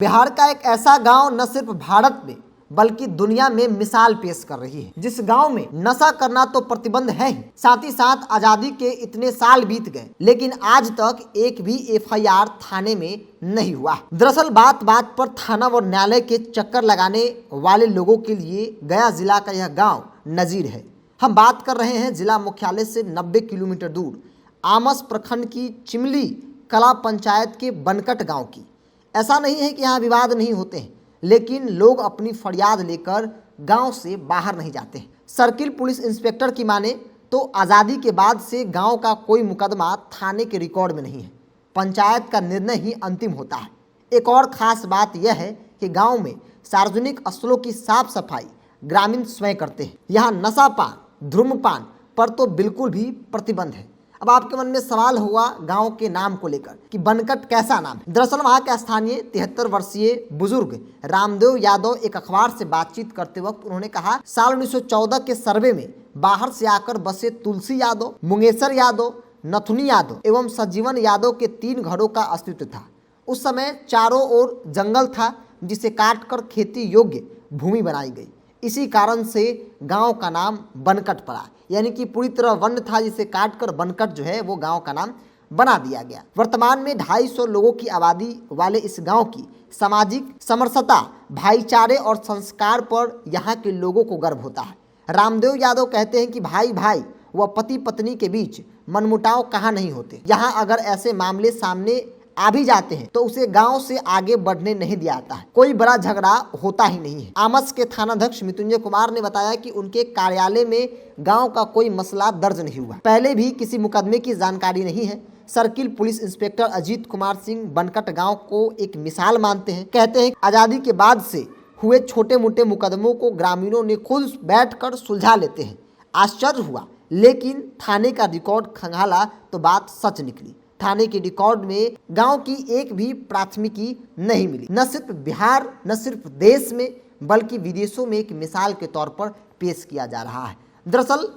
बिहार का एक ऐसा गांव न सिर्फ भारत में बल्कि दुनिया में मिसाल पेश कर रही है, जिस गांव में नशा करना तो प्रतिबंध है ही, साथ ही साथ आजादी के इतने साल बीत गए लेकिन आज तक एक भी एफआईआर थाने में नहीं हुआ। दरअसल बात बात पर थाना व न्यायालय के चक्कर लगाने वाले लोगों के लिए गया जिला का यह गाँव नजीर है। हम बात कर रहे हैं जिला मुख्यालय से 90 किलोमीटर दूर आमस प्रखंड की चिमली कला पंचायत के बनकट गाँव की। ऐसा नहीं है कि यहाँ विवाद नहीं होते हैं, लेकिन लोग अपनी फरियाद लेकर गांव से बाहर नहीं जाते हैं। सर्किल पुलिस इंस्पेक्टर की माने तो आज़ादी के बाद से गांव का कोई मुकदमा थाने के रिकॉर्ड में नहीं है, पंचायत का निर्णय ही अंतिम होता है। एक और ख़ास बात यह है कि गांव में सार्वजनिक स्थलों की साफ सफाई ग्रामीण स्वयं करते हैं। यहाँ नशापान धूम्रपान पर तो बिल्कुल भी प्रतिबंध है। अब आपके मन में सवाल हुआ गांव के नाम को लेकर कि बनकट कैसा नाम है। दरअसल वहां के स्थानीय 73 वर्षीय बुजुर्ग रामदेव यादव एक अखबार से बातचीत करते वक्त उन्होंने कहा, साल 1914 के सर्वे में बाहर से आकर बसे तुलसी यादव, मुंगेश्वर यादव, नथुनी यादव एवं सजीवन यादव के 3 घरों का अस्तित्व था। उस समय चारों ओर जंगल था जिसे काट कर खेती योग्य भूमि बनाई गई। इसी कारण से गांव का नाम बनकट पड़ा, यानी कि पूरी तरह वन था जिसे काटकर बनकट जो है वो गांव का नाम बना दिया गया। वर्तमान में 250 लोगों की आबादी वाले इस गांव की सामाजिक समरसता, भाईचारे और संस्कार पर यहाँ के लोगों को गर्व होता है। रामदेव यादव कहते हैं कि भाई भाई व पति पत्नी के बीच मनमुटाव कहाँ नहीं होते। यहाँ अगर ऐसे मामले सामने आ भी जाते हैं तो उसे गांव से आगे बढ़ने नहीं दिया जाता है, कोई बड़ा झगड़ा होता ही नहीं है। आमस के थानाध्यक्ष मृत्युंजय कुमार ने बताया कि उनके कार्यालय में गांव का कोई मसला दर्ज नहीं हुआ, पहले भी किसी मुकदमे की जानकारी नहीं है। Circle police inspector Ajit Kumar Singh Bankat गाँव को एक मिसाल मानते हैं। कहते हैं आजादी के बाद से हुए छोटे मोटे मुकदमों को ग्रामीणों ने खुद बैठकर सुलझा लेते हैं। आश्चर्य हुआ, लेकिन थाने का रिकॉर्ड खंगाला तो बात सच निकली। थाने के रिकॉर्ड में गांव की एक भी प्राथमिकी नहीं मिली। न सिर्फ बिहार, न सिर्फ देश में बल्कि विदेशों में एक मिसाल के तौर पर पेश किया जा रहा है। दरअसल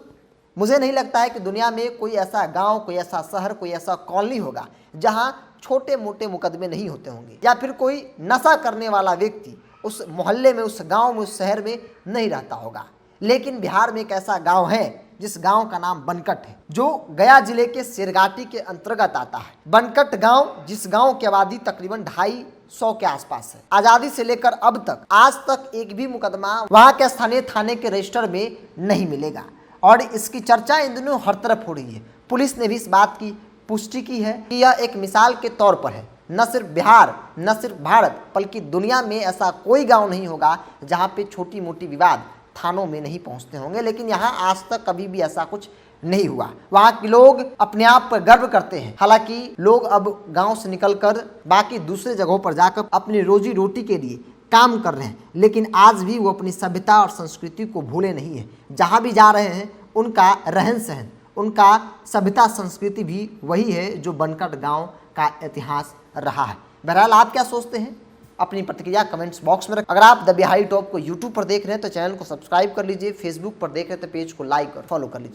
मुझे नहीं लगता है कि दुनिया में कोई ऐसा गांव, कोई ऐसा शहर, कोई ऐसा कॉलोनी होगा जहां छोटे मोटे मुकदमे नहीं होते होंगे, या फिर कोई नशा करने वाला व्यक्ति उस मोहल्ले में, उस गाँव में, उस शहर में नहीं रहता होगा। लेकिन बिहार में एक ऐसा गाँव है जिस गांव का नाम बनकट है, जो गया जिले के सिरगाटी के अंतर्गत आता है। बनकट गांव, जिस गांव की आबादी तकरीबन 250 के आसपास है। आजादी से लेकर अब तक आज तक एक भी मुकदमा वहां के स्थानीय थाने के रजिस्टर में नहीं मिलेगा और इसकी चर्चा इन दिनों हर तरफ हो रही है। पुलिस ने भी इस बात की पुष्टि की है कि यह एक मिसाल के तौर पर है। न सिर्फ बिहार, न सिर्फ भारत बल्कि दुनिया में ऐसा कोई गाँव नहीं होगा जहाँ पे छोटी मोटी विवाद थानों में नहीं पहुंचते होंगे, लेकिन यहाँ आज तक कभी भी ऐसा कुछ नहीं हुआ। वहाँ के लोग अपने आप पर गर्व करते हैं। हालांकि लोग अब गांव से निकलकर बाकी दूसरे जगहों पर जाकर अपनी रोजी रोटी के लिए काम कर रहे हैं, लेकिन आज भी वो अपनी सभ्यता और संस्कृति को भूले नहीं है। जहाँ भी जा रहे हैं उनका रहन सहन, उनका सभ्यता संस्कृति भी वही है जो बनकट गाँव का इतिहास रहा है। बहरहाल आप क्या सोचते हैं? अपनी प्रतिक्रिया कमेंट्स बॉक्स में रखें। अगर आप द बिहारी टॉप को यूट्यूब पर देख रहे हैं तो चैनल को सब्सक्राइब कर लीजिए, फेसबुक पर देख रहे हैं तो पेज को लाइक और फॉलो कर लीजिए।